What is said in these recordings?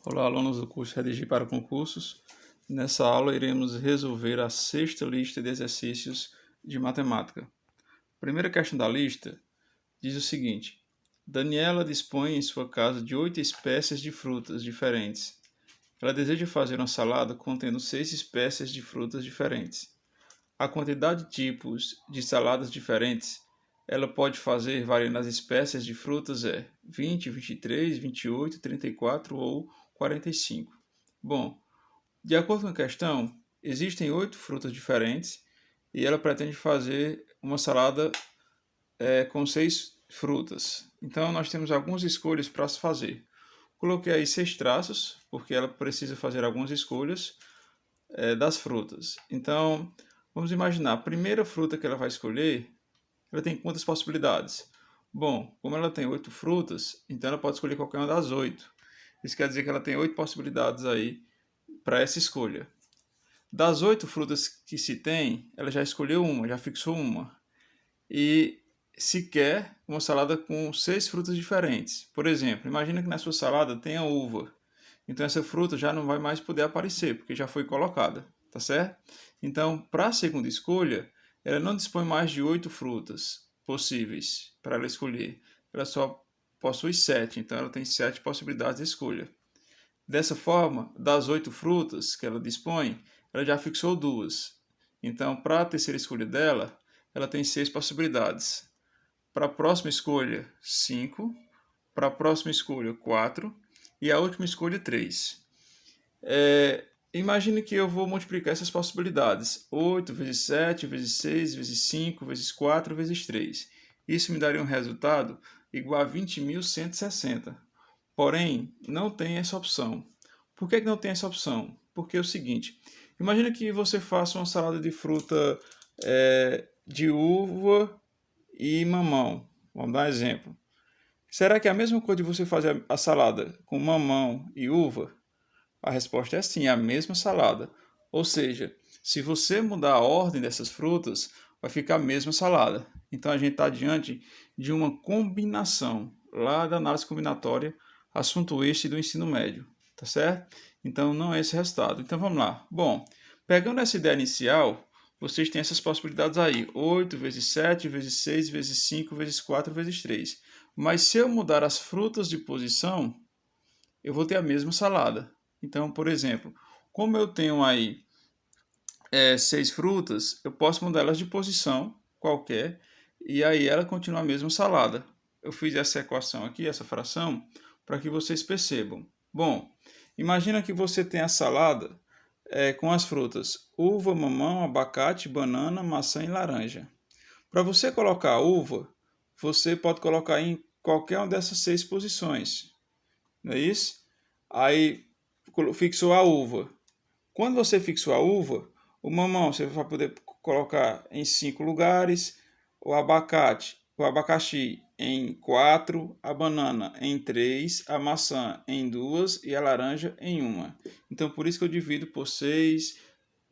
Olá, alunos do curso Redigir para Concursos. Nessa aula iremos resolver a sexta lista de exercícios de matemática. A primeira questão da lista diz o seguinte: Daniela dispõe em sua casa de 8 espécies de frutas diferentes. Ela deseja fazer uma salada contendo 6 espécies de frutas diferentes. A quantidade de tipos de saladas diferentes ela pode fazer variando as espécies de frutas é 20, 23, 28, 34 ou 45. Bom, de acordo com a questão, existem 8 frutas diferentes e ela pretende fazer uma salada com 6 frutas. Então, nós temos algumas escolhas para se fazer. Coloquei aí 6 traços, porque ela precisa fazer algumas escolhas das frutas. Então, vamos imaginar, a primeira fruta que ela vai escolher, ela tem quantas possibilidades? Bom, como ela tem 8 frutas, então ela pode escolher qualquer uma das 8. Isso quer dizer que ela tem 8 possibilidades aí para essa escolha. Das 8 frutas que se tem, ela já escolheu uma, já fixou uma. E se quer uma salada com 6 frutas diferentes. Por exemplo, imagina que na sua salada tenha uva. Então essa fruta já não vai mais poder aparecer, porque já foi colocada, tá certo? Então, para a segunda escolha, ela não dispõe mais de 8 frutas possíveis para ela escolher. Ela só possui 7, então ela tem 7 possibilidades de escolha. Dessa forma, das 8 frutas que ela dispõe, ela já fixou 2. Então, para a terceira escolha dela, ela tem 6 possibilidades. Para a próxima escolha, 5. Para a próxima escolha, 4. E a última escolha, 3. Imagine que eu vou multiplicar essas possibilidades. 8 vezes 7, vezes 6, vezes 5, vezes 4, vezes 3. Isso me daria um resultado igual a 20.160. Porém, não tem essa opção. Por que não tem essa opção? Porque é o seguinte, imagina que você faça uma salada de fruta de uva e mamão. Vamos dar um exemplo. Será que é a mesma coisa de você fazer a salada com mamão e uva? A resposta é sim, é a mesma salada. Ou seja, se você mudar a ordem dessas frutas, vai ficar a mesma salada. Então a gente está diante de uma combinação lá da análise combinatória, assunto este do ensino médio, tá certo? Então não é esse resultado. Então vamos lá. Bom, pegando essa ideia inicial, vocês têm essas possibilidades aí: 8 vezes 7 vezes 6 vezes 5 vezes 4 vezes 3. Mas se eu mudar as frutas de posição, eu vou ter a mesma salada. Então, por exemplo, como eu tenho aí 6 frutas, eu posso mudá-las de posição qualquer e aí ela continua a mesma salada. Eu fiz essa equação aqui, essa fração, para que vocês percebam. Bom, imagina que você tem a salada com as frutas uva, mamão, abacate, banana, maçã e laranja. Para você colocar a uva, você pode colocar em qualquer uma dessas 6 posições, não é isso? Aí fixou a uva. Quando você fixou a uva, o mamão você vai poder colocar em 5 lugares, o abacaxi em 4, a banana em 3, a maçã em 2 e a laranja em 1. Então por isso que eu divido por 6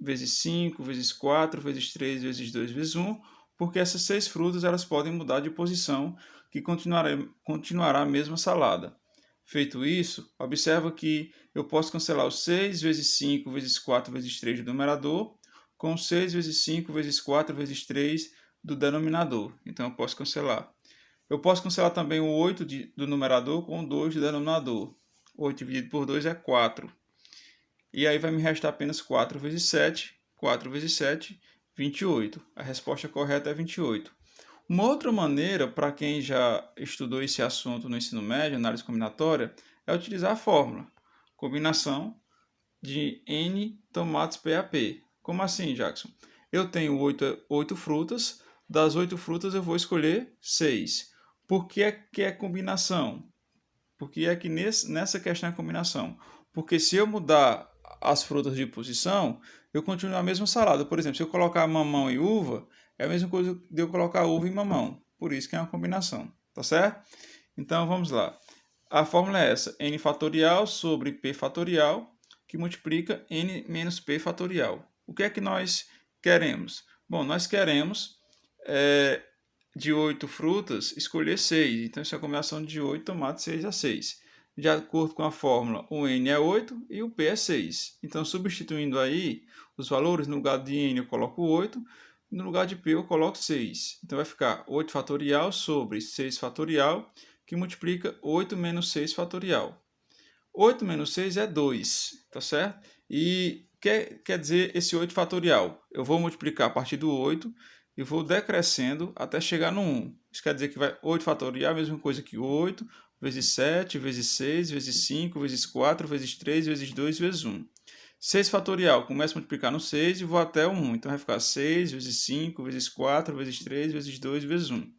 vezes 5 vezes 4 vezes 3 vezes 2 vezes 1, porque essas 6 frutas elas podem mudar de posição, que continuará a mesma salada. Feito isso, observa que eu posso cancelar os 6 vezes 5 vezes 4 vezes 3 do numerador com 6 vezes 5 vezes 4 vezes 3 do denominador. Então eu posso cancelar. Eu posso cancelar também o 8 do numerador com o 2 do denominador. 8 dividido por 2 é 4. E aí vai me restar apenas 4 vezes 7. 4 vezes 7, 28. A resposta correta é 28. Uma outra maneira, para quem já estudou esse assunto no ensino médio, análise combinatória, é utilizar a fórmula. Combinação de N tomates PAP. Como assim, Jackson? Eu tenho 8 frutas, das 8 frutas eu vou escolher 6. Por que é combinação? Por que é que nessa questão é combinação? Porque se eu mudar as frutas de posição, eu continuo a mesma salada. Por exemplo, se eu colocar mamão e uva, é a mesma coisa de eu colocar uva e mamão. Por isso que é uma combinação, tá certo? Então vamos lá. A fórmula é essa: n fatorial sobre p fatorial, que multiplica n menos p fatorial. O que é que nós queremos? Bom, nós queremos de 8 frutas, escolher 6. Então, isso é a combinação de 8 tomates, 6 a 6. de acordo com a fórmula, o N é 8 e o P é 6. Então, substituindo aí os valores, no lugar de N eu coloco 8, no lugar de P eu coloco 6. Então, vai ficar 8 fatorial sobre 6 fatorial, que multiplica 8 menos 6 fatorial. 8 menos 6 é 2, tá certo? E quer dizer esse 8 fatorial? Eu vou multiplicar a partir do 8 e vou decrescendo até chegar no 1. Isso quer dizer que 8 fatorial é a mesma coisa que 8, vezes 7, vezes 6, vezes 5, vezes 4, vezes 3, vezes 2, vezes 1. 6 fatorial, começo a multiplicar no 6 e vou até o 1. Então vai ficar 6 vezes 5, vezes 4, vezes 3, vezes 2, vezes 1.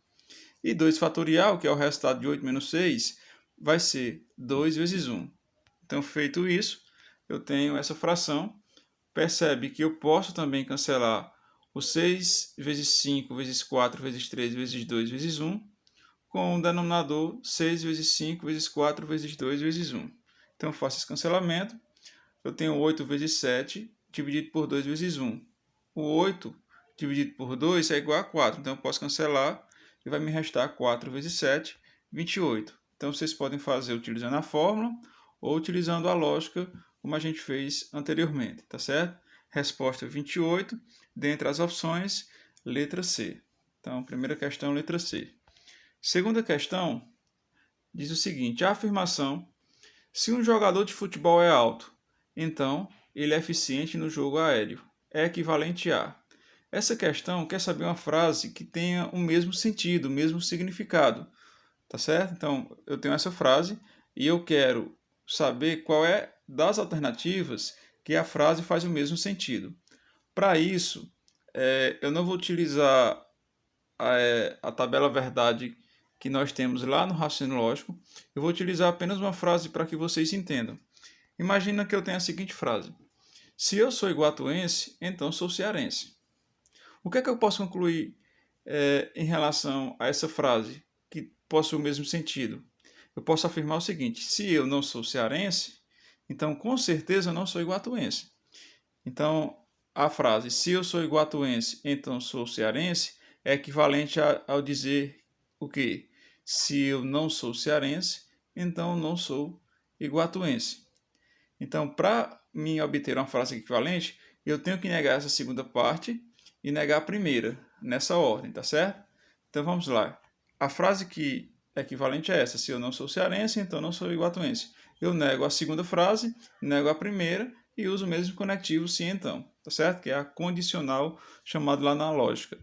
E 2 fatorial, que é o resultado de 8 menos 6, vai ser 2 vezes 1. Então, feito isso, eu tenho essa fração. Percebe que eu posso também cancelar o 6 vezes 5 vezes 4 vezes 3 vezes 2 vezes 1 com o denominador 6 vezes 5 vezes 4 vezes 2 vezes 1. Então, eu faço esse cancelamento. Eu tenho 8 vezes 7 dividido por 2 vezes 1. O 8 dividido por 2 é igual a 4. Então, eu posso cancelar e vai me restar 4 vezes 7, 28. Então, vocês podem fazer utilizando a fórmula ou utilizando a lógica como a gente fez anteriormente, tá certo? Resposta 28, dentre as opções, letra C. Então, primeira questão, letra C. Segunda questão diz o seguinte: a afirmação: se um jogador de futebol é alto, então ele é eficiente no jogo aéreo, é equivalente a. Essa questão quer saber uma frase que tenha o mesmo sentido, o mesmo significado, tá certo? Então, eu tenho essa frase e eu quero saber qual é das alternativas que a frase faz o mesmo sentido. Para isso, eu não vou utilizar a tabela verdade que nós temos lá no raciocínio lógico, eu vou utilizar apenas uma frase para que vocês entendam. Imagina que eu tenho a seguinte frase: se eu sou iguatuense, então sou cearense. O que é que eu posso concluir em relação a essa frase, que possui o mesmo sentido? Eu posso afirmar o seguinte: se eu não sou cearense, então com certeza eu não sou iguatuense. Então, a frase se eu sou iguatuense, então sou cearense, é equivalente ao dizer o quê? Se eu não sou cearense, então não sou iguatuense. Então, para mim obter uma frase equivalente, eu tenho que negar essa segunda parte e negar a primeira, nessa ordem, tá certo? Então vamos lá. A frase que é equivalente é essa: se eu não sou cearense, então não sou iguatuense. Eu nego a segunda frase, nego a primeira e uso o mesmo conectivo se então, tá certo? Que é a condicional chamada lá na lógica.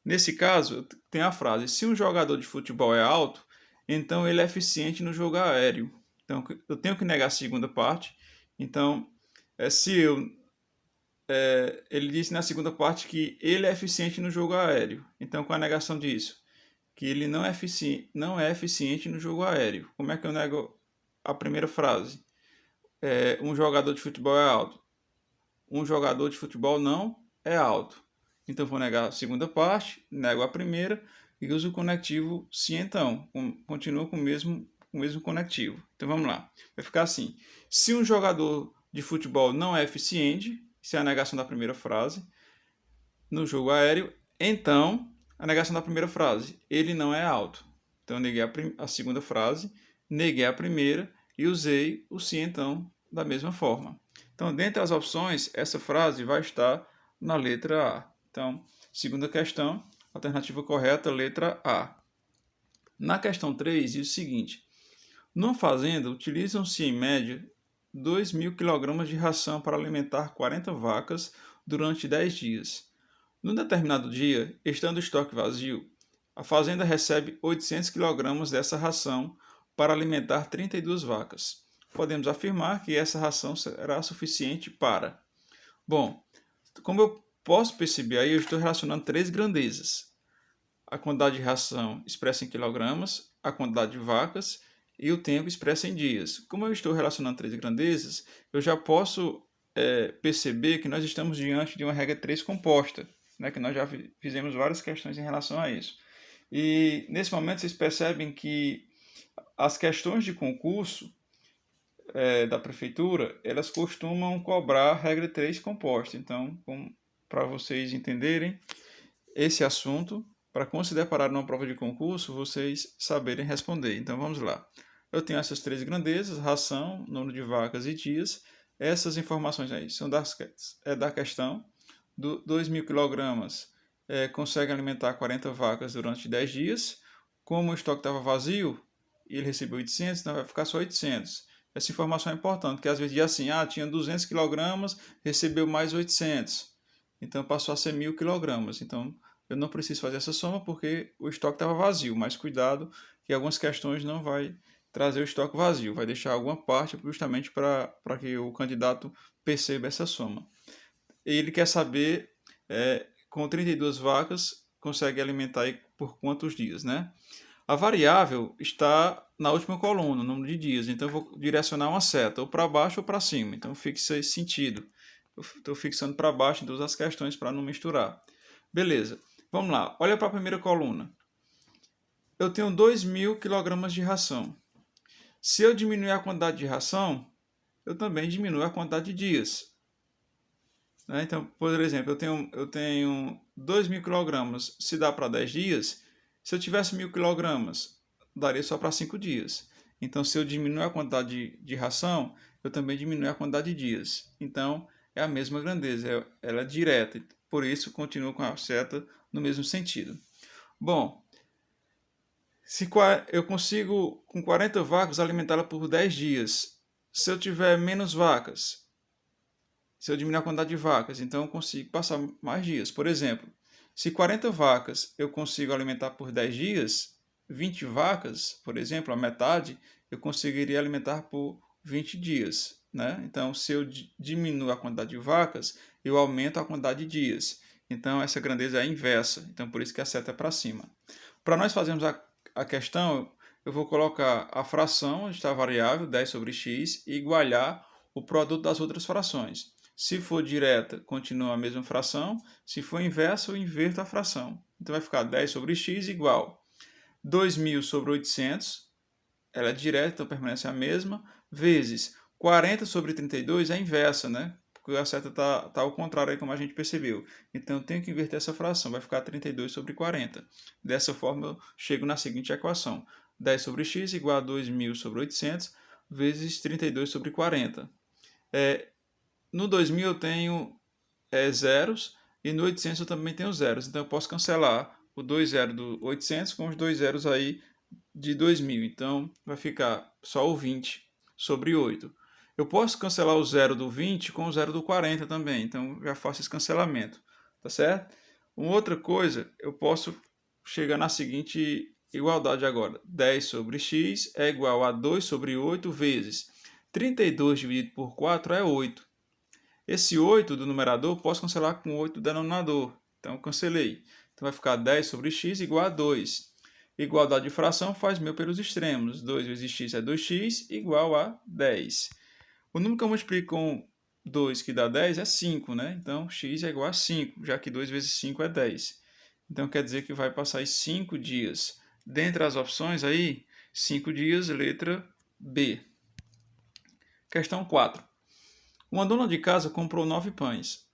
Nesse caso, tem a frase: se um jogador de futebol é alto, então ele é eficiente no jogo aéreo. Então eu tenho que negar a segunda parte. Então, se eu ele disse na segunda parte que ele é eficiente no jogo aéreo. Então, com a negação disso, que ele não é eficiente no jogo aéreo. Como é que eu nego a primeira frase? Um jogador de futebol é alto. Um jogador de futebol não é alto. Então, vou negar a segunda parte, nego a primeira e uso o conectivo se então. Continuo com o mesmo conectivo. Então, vamos lá. Vai ficar assim: se um jogador de futebol não é eficiente, isso é a negação da primeira frase, no jogo aéreo, então, a negação da primeira frase, ele não é alto. Então, neguei a segunda frase, neguei a primeira e usei o se então da mesma forma. Então, dentre as opções, essa frase vai estar na letra A. Então, segunda questão, alternativa correta, letra A. Na questão 3, diz o seguinte: numa fazenda, utilizam-se em média 2.000 kg de ração para alimentar 40 vacas durante 10 dias. Num determinado dia, estando o estoque vazio, a fazenda recebe 800 kg dessa ração para alimentar 32 vacas. Podemos afirmar que essa ração será suficiente para... Bom, como eu posso perceber aí, eu estou relacionando três grandezas: a quantidade de ração expressa em quilogramas, a quantidade de vacas e o tempo expresso em dias. Como eu estou relacionando três grandezas, eu já posso perceber que nós estamos diante de uma regra 3 composta, né, que nós já fizemos várias questões em relação a isso. E nesse momento vocês percebem que as questões de concurso da prefeitura, elas costumam cobrar a regra 3 composta. Então, para vocês entenderem esse assunto, para quando se deparar numa prova de concurso, vocês saberem responder. Então vamos lá. eu tenho essas três grandezas, ração, número de vacas e dias. Essas informações aí são da questão. 2.000 kg consegue alimentar 40 vacas durante 10 dias. Como o estoque estava vazio, ele recebeu 800, então vai ficar só 800. Essa informação é importante, porque às vezes diz assim, tinha 200 kg, recebeu mais 800. Então passou a ser 1.000 kg. Então eu não preciso fazer essa soma porque o estoque estava vazio, mas cuidado que algumas questões não vai trazer o estoque vazio, vai deixar alguma parte justamente para que o candidato perceba essa soma. Ele quer saber, com 32 vacas, consegue alimentar aí por quantos dias, né? A variável está na última coluna, o número de dias. Então, eu vou direcionar uma seta, ou para baixo ou para cima. Então, fixa esse sentido. Eu estou fixando para baixo em todas as questões para não misturar. Beleza. Vamos lá. Olha para a primeira coluna. Eu tenho 2.000 kg de ração. Se eu diminuir a quantidade de ração, eu também diminuo a quantidade de dias. Então, por exemplo, eu tenho 2.000 kg, se dá para 10 dias, se eu tivesse 1.000 kg, daria só para 5 dias. Então, se eu diminuir a quantidade de ração, eu também diminuo a quantidade de dias. Então, é a mesma grandeza, ela é direta, por isso continuo com a seta no mesmo sentido. Bom, se eu consigo com 40 vacas alimentá-la por 10 dias, se eu tiver menos vacas, se eu diminuir a quantidade de vacas, então eu consigo passar mais dias. Por exemplo, se 40 vacas eu consigo alimentar por 10 dias, 20 vacas, por exemplo, a metade, eu conseguiria alimentar por 20 dias. Né? Então, se eu diminuo a quantidade de vacas, eu aumento a quantidade de dias. Então, essa grandeza é inversa. Então, por isso que a seta é para cima. Para nós fazermos a questão, eu vou colocar a fração, onde está a variável, 10 sobre x, e igualar o produto das outras frações. Se for direta, continua a mesma fração. Se for inversa, eu inverto a fração. Então vai ficar 10 sobre x igual 2.000 sobre 800. Ela é direta, então permanece a mesma. Vezes 40 sobre 32 é inversa, né? Porque a seta está ao contrário aí, como a gente percebeu. Então eu tenho que inverter essa fração. Vai ficar 32 sobre 40. Dessa forma eu chego na seguinte equação. 10 sobre x igual a 2.000 sobre 800 vezes 32 sobre 40. No 2000 eu tenho zeros e no 800 eu também tenho zeros. Então eu posso cancelar o 2 zero do 800 com os 2 zeros aí de 2000. Então vai ficar só o 20 sobre 8. Eu posso cancelar o zero do 20 com o zero do 40 também. Então já faço esse cancelamento. Tá certo? Uma outra coisa, eu posso chegar na seguinte igualdade agora. 10 sobre x é igual a 2 sobre 8 vezes 32 dividido por 4 é 8. Esse 8 do numerador posso cancelar com 8 do denominador. Então, cancelei. Então, vai ficar 10 sobre x igual a 2. Igualdade de fração faz meu pelos extremos. 2 vezes x é 2x igual a 10. O número que eu multiplico com 2, que dá 10, é 5, né? Então, x é igual a 5, já que 2 vezes 5 é 10. Então, quer dizer que vai passar aí 5 dias. Dentre as opções aí, 5 dias, letra B. Questão 4. Uma dona de casa comprou 9 pães.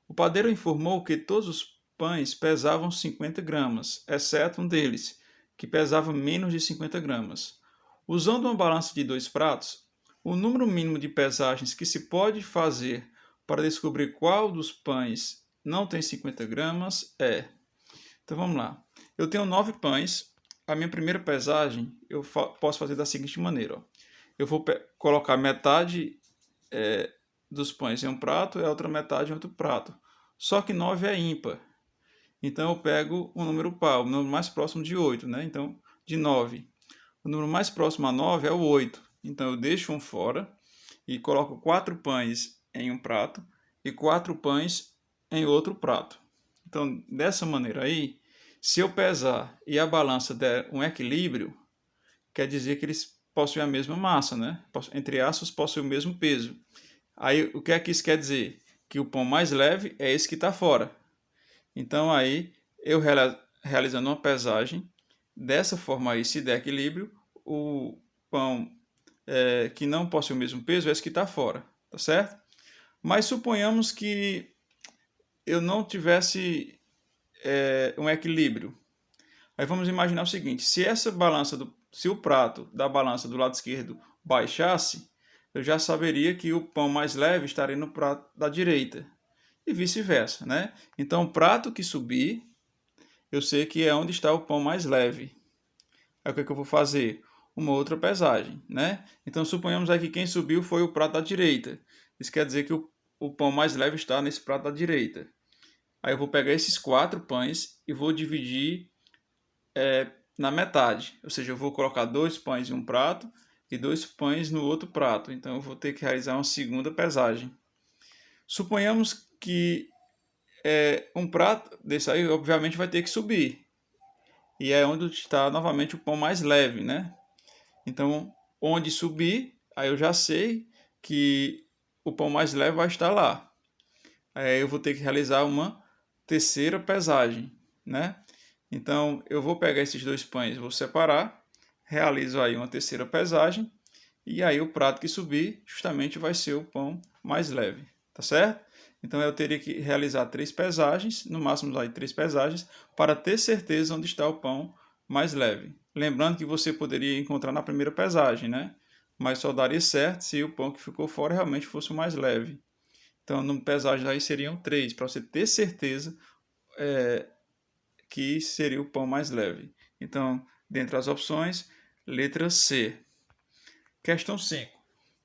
O padeiro informou que todos os pães pesavam 50 gramas, exceto um deles, que pesava menos de 50 gramas. Usando uma balança de 2 pratos, o número mínimo de pesagens que se pode fazer para descobrir qual dos pães não tem 50 gramas é... Então vamos lá. Eu tenho 9 pães. A minha primeira pesagem eu posso fazer da seguinte maneira. Ó. Eu vou colocar metade... dos pães em um prato e a outra metade em outro prato. Só que 9 é ímpar. Então eu pego o número par, o número mais próximo de 8, né? Então, de 9. O número mais próximo a 9 é o 8. Então eu deixo um fora e coloco 4 pães em um prato e 4 pães em outro prato. Então, dessa maneira aí, se eu pesar e a balança der um equilíbrio, quer dizer que eles possuem a mesma massa, né? Entre aspas, possuem o mesmo peso. Aí, o que é que isso quer dizer? Que o pão mais leve é esse que está fora. Então, aí, eu realizando uma pesagem, dessa forma aí, se der equilíbrio, o pão que não possui o mesmo peso é esse que está fora, tá certo? Mas suponhamos que eu não tivesse um equilíbrio. Aí vamos imaginar o seguinte, se essa balança se o prato da balança do lado esquerdo baixasse, eu já saberia que o pão mais leve estaria no prato da direita. E vice-versa, né? Então, o prato que subir, eu sei que é onde está o pão mais leve. Aí o que eu vou fazer? Uma outra pesagem, né? Então, suponhamos aqui que quem subiu foi o prato da direita. Isso quer dizer que o pão mais leve está nesse prato da direita. Aí eu vou pegar esses 4 pães e vou dividir na metade. Ou seja, eu vou colocar 2 pães em um prato e 2 pães no outro prato. Então, eu vou ter que realizar uma segunda pesagem. Suponhamos que um prato desse aí, obviamente, vai ter que subir. E é onde está novamente o pão mais leve, né? Então, onde subir, aí eu já sei que o pão mais leve vai estar lá. Aí eu vou ter que realizar uma terceira pesagem, né? Então, eu vou pegar esses 2 pães, vou separar, realizo aí uma terceira pesagem, e aí o prato que subir justamente vai ser o pão mais leve, tá certo? Então, eu teria que realizar 3 pesagens, no máximo aí 3 pesagens, para ter certeza onde está o pão mais leve. Lembrando que você poderia encontrar na primeira pesagem, né? Mas só daria certo se o pão que ficou fora realmente fosse o mais leve. Então, no pesagem aí seriam 3, para você ter certeza que seria o pão mais leve. Então, dentre as opções, letra C. Questão 5.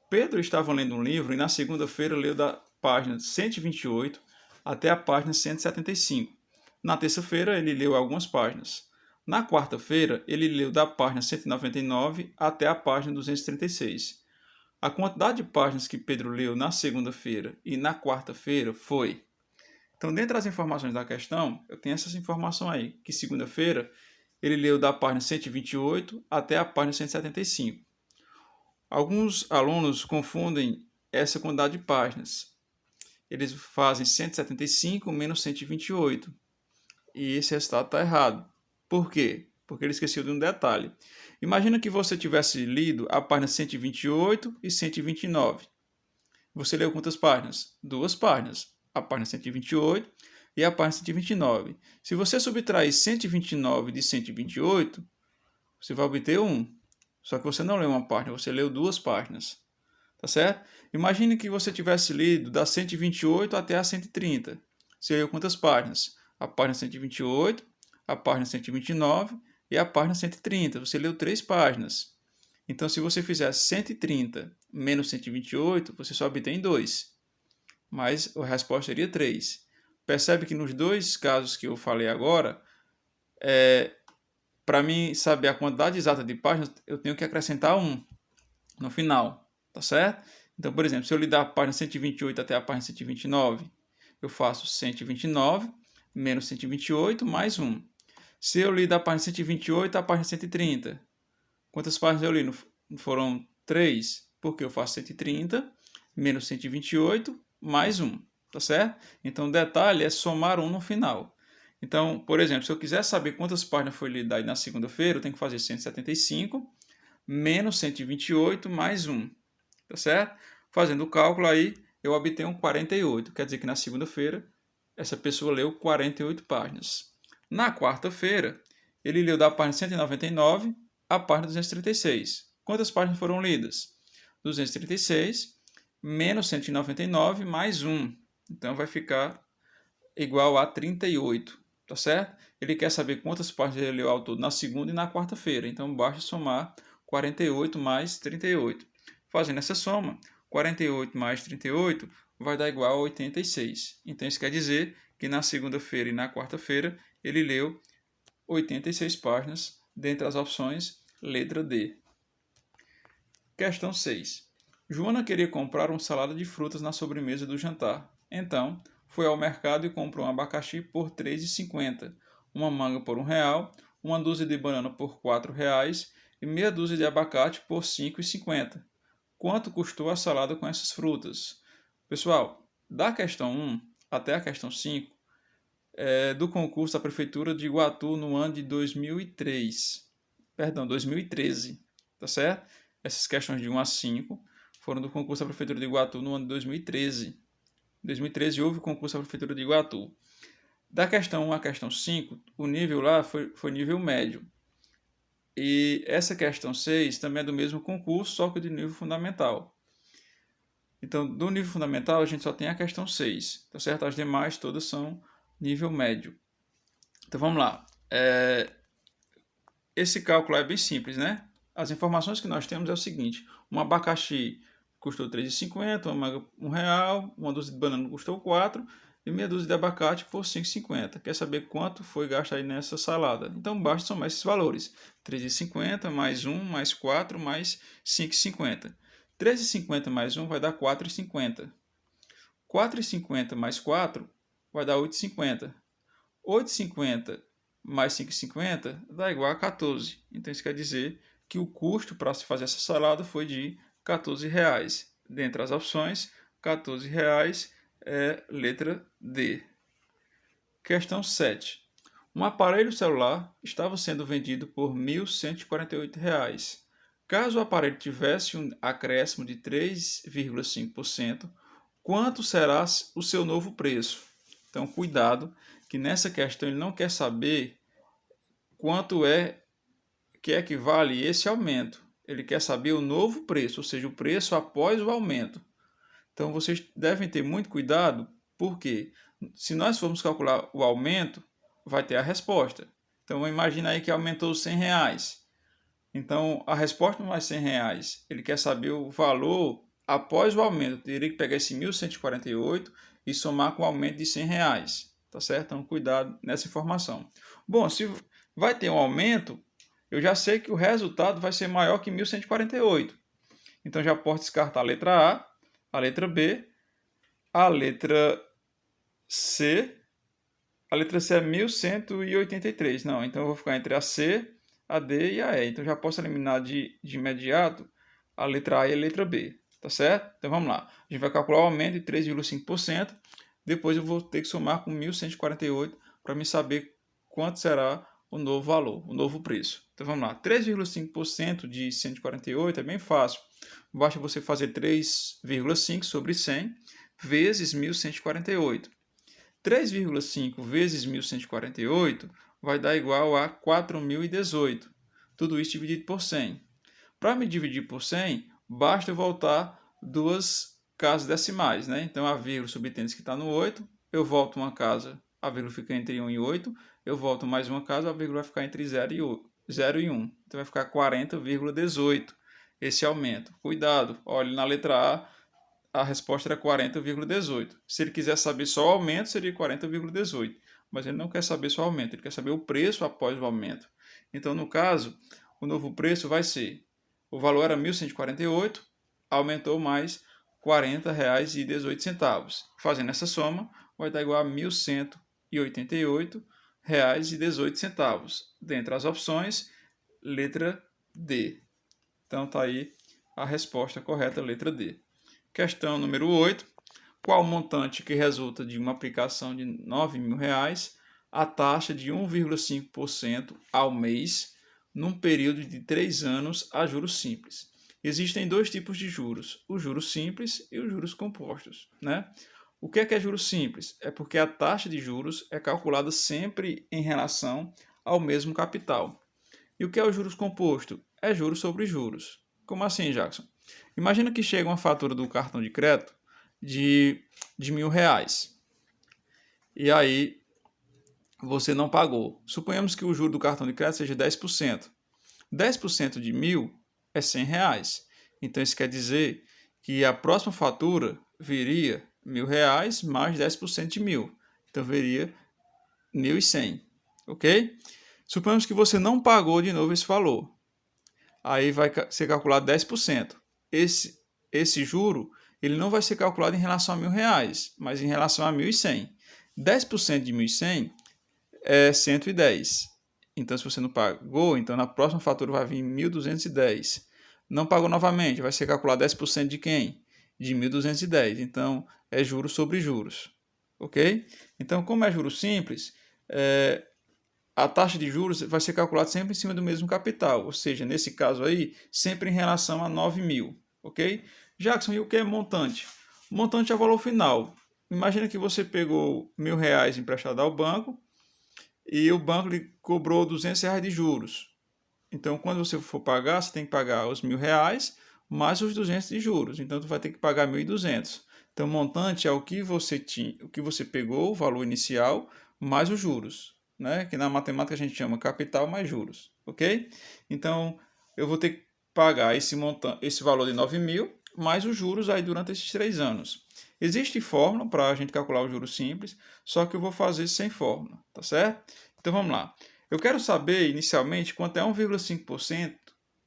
Pedro estava lendo um livro e na segunda-feira leu da página 128 até a página 175. Na terça-feira, ele leu algumas páginas. Na quarta-feira, ele leu da página 199 até a página 236. A quantidade de páginas que Pedro leu na segunda-feira e na quarta-feira foi. Então, dentre as informações da questão, eu tenho essas informações aí, que segunda-feira ele leu da página 128 até a página 175. Alguns alunos confundem essa quantidade de páginas. Eles fazem 175 menos 128. E esse resultado está errado. Por quê? Porque ele esqueceu de um detalhe. Imagina que você tivesse lido a página 128 e 129. Você leu quantas páginas? 2 páginas. A página 128 e a página 129. Se você subtrair 129 de 128, você vai obter 1. Só que você não leu uma página, você leu 2 páginas. Tá certo? Imagine que você tivesse lido da 128 até a 130. Você leu quantas páginas? A página 128, a página 129 e a página 130. Você leu 3 páginas. Então, se você fizer 130 menos 128, você só obtém 2. Mas a resposta seria 3. Percebe que nos 2 casos que eu falei agora, para mim saber a quantidade exata de páginas, eu tenho que acrescentar 1 no final, tá certo? Então, por exemplo, se eu lidar a página 128 até a página 129, eu faço 129 menos 128 mais 1. Se eu li da página 128 à página 130, quantas páginas eu li? Foram 3, porque eu faço 130 menos 128 mais 1, tá certo? Então, o detalhe é somar 1 no final. Então, por exemplo, se eu quiser saber quantas páginas foi lida aí na segunda-feira, eu tenho que fazer 175 menos 128 mais 1, tá certo? Fazendo o cálculo aí, eu obtenho 48. Quer dizer que na segunda-feira, essa pessoa leu 48 páginas. Na quarta-feira, ele leu da página 199 à página 236. Quantas páginas foram lidas? 236 menos 199 mais 1. Então, vai ficar igual a 38, tá certo? Ele quer saber quantas páginas ele leu ao todo na segunda e na quarta-feira. Então, basta somar 48 mais 38. Fazendo essa soma, 48 mais 38 vai dar igual a 86. Então, isso quer dizer que na segunda-feira e na quarta-feira ele leu 86 páginas, dentre as opções, letra D. Questão 6. Joana queria comprar uma salada de frutas na sobremesa do jantar. Então, foi ao mercado e comprou um abacaxi por R$ 3,50, uma manga por R$ 1, uma dúzia de banana por R$ 4,00 e meia dúzia de abacate por R$ 5,50. Quanto custou a salada com essas frutas? Pessoal, da questão 1 até a questão 5 é do concurso da Prefeitura de Iguatu no ano de 2013, tá certo? Essas questões de 1 a 5 foram do concurso da Prefeitura de Iguatu no ano de 2013. Em 2013 houve o concurso da Prefeitura de Iguatu. Da questão 1 à questão 5, o nível lá foi nível médio. E essa questão 6 também é do mesmo concurso, só que de nível fundamental. Então, do nível fundamental, a gente só tem a questão 6, tá certo? As demais todas são nível médio. Então, vamos lá. Esse cálculo é bem simples, né? As informações que nós temos é o seguinte: um abacaxi custou R$ 3,50, uma manga R$1, uma dúzia de banana custou 4 e meia dúzia de abacate por R$ 5,50. Quer saber quanto foi gasto aí nessa salada? Então basta somar esses valores: R$ 3,50 mais 1 mais 4 mais R$ 5,50. R$ 13,50 mais 1 vai dar R$ 4,50. R$ 4,50 mais 4 vai dar R$ 8,50. R$ 8,50 mais 5,50 dá igual a 14. Então isso quer dizer que o custo para se fazer essa salada foi de R$ 14,00. Dentre as opções, R$ 14,00 é letra D. Questão 7. Um aparelho celular estava sendo vendido por R$ 1.148. Caso o aparelho tivesse um acréscimo de 3,5%, quanto será o seu novo preço? Então, cuidado, que nessa questão ele não quer saber quanto é que equivale esse aumento. Ele quer saber o novo preço, ou seja, o preço após o aumento. Então, vocês devem ter muito cuidado, porque se nós formos calcular o aumento, vai ter a resposta. Então, imagina aí que aumentou R$100. Então, a resposta não é R$100. Ele quer saber o valor após o aumento. Eu teria que pegar esse 1.148 e somar com o aumento de R$100. Tá certo? Então, cuidado nessa informação. Bom, se vai ter um aumento, eu já sei que o resultado vai ser maior que 1.148. Então, já posso descartar a letra A letra B, a letra C. A letra C é 1.183. Não, então eu vou ficar entre a C, a D e a E. Então já posso eliminar de imediato a letra A e a letra B. Tá certo? Então vamos lá. A gente vai calcular o aumento de 3,5%. Depois eu vou ter que somar com 1.148 para me saber quanto será o novo valor, o novo preço. Então vamos lá. 3,5% de 148 é bem fácil. Basta você fazer 3,5 sobre 100 vezes 1.148. 3,5 vezes 1.148 vai dar igual a 4.018. Tudo isso dividido por 100. Para me dividir por 100, basta eu voltar duas casas decimais, né? Então, a vírgula subtende que está no 8, eu volto uma casa, a vírgula fica entre 1 e 8, eu volto mais uma casa, a vírgula vai ficar entre 0 e 1. Então, vai ficar 40,18 esse aumento. Cuidado, olhe na letra A resposta era 40,18. Se ele quiser saber só o aumento, seria 40,18. Mas ele não quer saber só o aumento, ele quer saber o preço após o aumento. Então, no caso, o novo preço vai ser: o valor era 1.148, aumentou mais R$ 40,18. Fazendo essa soma, vai dar igual a R$ 1.188,18. Dentre as opções, letra D. Então, está aí a resposta correta, letra D. Questão número 8. Qual o montante que resulta de uma aplicação de R$ 9.000 a taxa de 1,5% ao mês num período de 3 anos a juros simples? Existem dois tipos de juros, os juros simples e os juros compostos, né? O que é juros simples? É porque a taxa de juros é calculada sempre em relação ao mesmo capital. E o que é o juros composto? É juros sobre juros. Como assim, Jackson? Imagina que chega uma fatura do cartão de crédito de R$1.000. E aí você não pagou. Suponhamos que o juro do cartão de crédito seja 10%. 10% de 1.000 é R$100. Então isso quer dizer que a próxima fatura viria R$1.000 mais 10% de 1.000. Então viria 1.100. Ok? Suponhamos que você não pagou de novo esse valor. Aí vai ser calculado 10%. Esse juro ele não vai ser calculado em relação a R$1.000, mas em relação a 1.100. 10% de 1.100 é 110. Então, se você não pagou, então na próxima fatura vai vir 1.210. Não pagou novamente, vai ser calculado 10% de quem? De 1.210. Então, é juros sobre juros. Ok? Então, como é juros simples, a taxa de juros vai ser calculada sempre em cima do mesmo capital, ou seja, nesse caso aí, sempre em relação a 9.000, ok? Jackson, e o que é montante? Montante é o valor final. Imagina que você pegou R$1.000 emprestado ao banco e o banco lhe cobrou R$200 de juros. Então, quando você for pagar, você tem que pagar os R$ 1.000 mais os 200 de juros. Então, tu vai ter que pagar 1.200. Então, o montante é o que você tinha, o que você pegou, o valor inicial, mais os juros, né? Que na matemática a gente chama capital mais juros, ok? Então, eu vou ter que pagar esse valor de 9.000 mais os juros aí durante esses 3 anos. Existe fórmula para a gente calcular os juros simples, só que eu vou fazer sem fórmula, tá certo? Então, vamos lá. Eu quero saber, inicialmente, quanto é 1,5%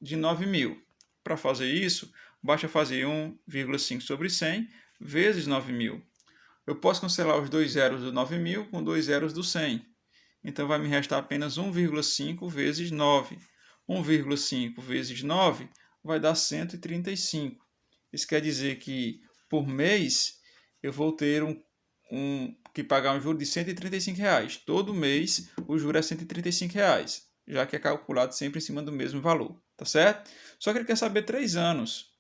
de 9.000. Para fazer isso, basta fazer 1,5 sobre 100 vezes 9.000. Eu posso cancelar os dois zeros do 9.000 com dois zeros do 100. Então, vai me restar apenas 1,5 vezes 9. 1,5 vezes 9 vai dar 135. Isso quer dizer que, por mês, eu vou ter que pagar um juro de R$ 135. Todo mês o juro é R$ 135, já que é calculado sempre em cima do mesmo valor, tá certo? Só que ele quer saber 3 anos.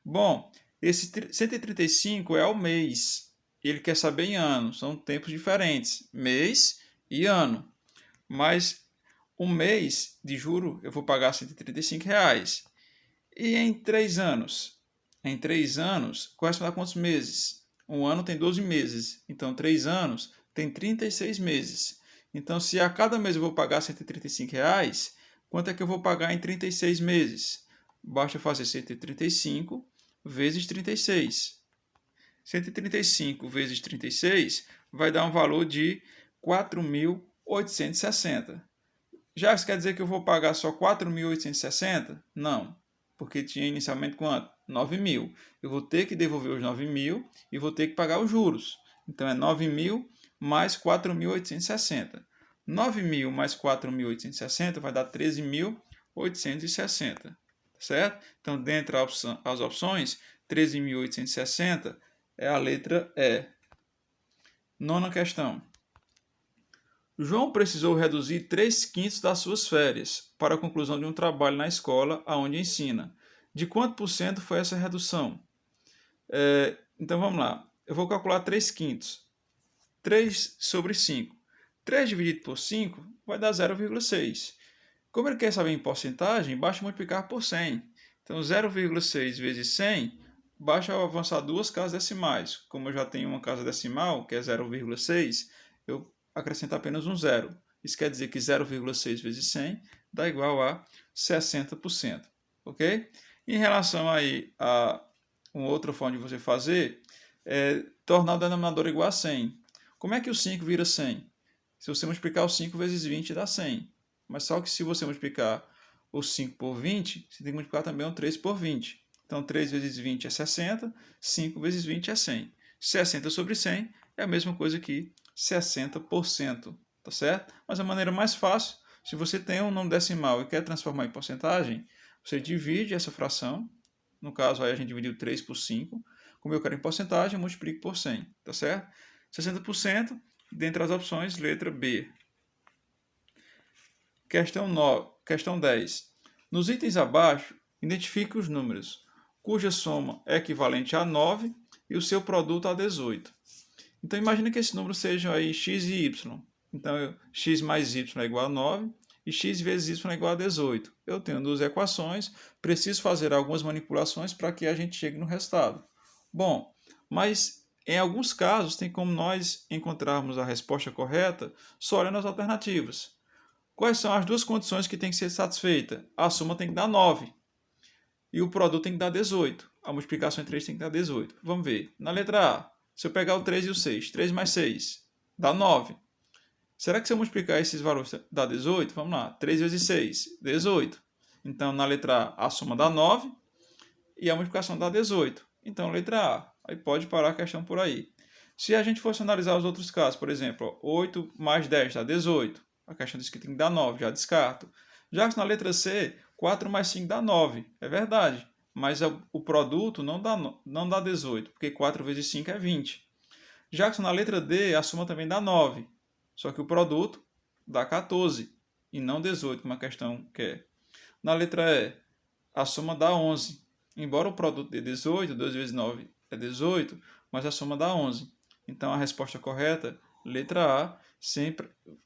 Bom, esse 135 é ao mês. Ele quer saber em anos, são tempos diferentes, mês e ano. Mas um mês de juro eu vou pagar R$ 135. E em 3 anos? Em 3 anos, corresponde a quantos meses? Um ano tem 12 meses, então 3 anos tem 36 meses. Então, se a cada mês eu vou pagar R$ 135, quanto é que eu vou pagar em 36 meses? Basta fazer 135 vezes 36. 135 vezes 36 vai dar um valor de 4.860. Já isso quer dizer que eu vou pagar só 4.860? Não, porque tinha inicialmente quanto? 9.000. Eu vou ter que devolver os 9.000 e vou ter que pagar os juros. Então, é 9.000 mais 4.860. 9.000 mais 4.860 vai dar 13.860. Certo? Então, dentre as opções, 13.860 é a letra E. Nona questão. João precisou reduzir 3/5 das suas férias para a conclusão de um trabalho na escola aonde ensina. De quanto por cento foi essa redução? Então vamos lá. Eu vou calcular 3/5. 3 sobre 5. 3 dividido por 5 vai dar 0,6. Como ele quer saber em porcentagem, basta multiplicar por 100. Então 0,6 vezes 100, basta eu avançar duas casas decimais. Como eu já tenho uma casa decimal, que é 0,6, eu acrescento apenas um zero. Isso quer dizer que 0,6 vezes 100 dá igual a 60%. Ok? Em relação aí a uma outra forma de você fazer, é tornar o denominador igual a 100. Como é que o 5 vira 100? Se você multiplicar o 5 vezes 20 dá 100. Mas só que se você multiplicar o 5 por 20, você tem que multiplicar também o 3 por 20. Então, 3 vezes 20 é 60, 5 vezes 20 é 100. 60 sobre 100 é a mesma coisa que 60%, tá certo? Mas a maneira mais fácil, se você tem um número decimal e quer transformar em porcentagem, você divide essa fração. No caso, aí a gente dividiu 3 por 5. Como eu quero em porcentagem, eu multiplico por 100, tá certo? 60%, dentre as opções, letra B. Questão 10. Nos itens abaixo, identifique os números cuja soma é equivalente a 9 e o seu produto a 18. Então, imagine que esses números sejam aí x e y. Então, x mais y é igual a 9 e x vezes y é igual a 18. Eu tenho duas equações, preciso fazer algumas manipulações para que a gente chegue no resultado. Bom, mas em alguns casos tem como nós encontrarmos a resposta correta só olhando as alternativas. Quais são as duas condições que tem que ser satisfeitas? A soma tem que dar 9 e o produto tem que dar 18. A multiplicação entre eles tem que dar 18. Vamos ver. Na letra A, se eu pegar o 3 e o 6, 3 mais 6 dá 9. Será que se eu multiplicar esses valores dá 18? Vamos lá. 3 vezes 6, 18. Então, na letra A, a soma dá 9 e a multiplicação dá 18. Então, letra A. Aí pode parar a questão por aí. Se a gente fosse analisar os outros casos, por exemplo, 8 mais 10 dá 18. A questão diz que tem que dar 9, já descarto. Já que na letra C, 4 mais 5 dá 9. É verdade. Mas o produto não dá 18, porque 4 vezes 5 é 20. Já que na letra D, a soma também dá 9. Só que o produto dá 14 e não 18, como a questão quer. Na letra E, a soma dá 11. Embora o produto dê 18, 2 vezes 9 é 18, mas a soma dá 11. Então a resposta correta letra A, sem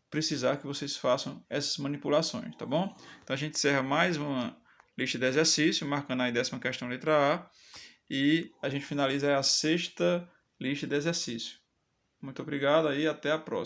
precisar que vocês façam essas manipulações, tá bom? Então a gente encerra mais uma lista de exercício, marcando aí 10ª questão, letra A, e a gente finaliza a 6ª lista de exercício. Muito obrigado e até a próxima.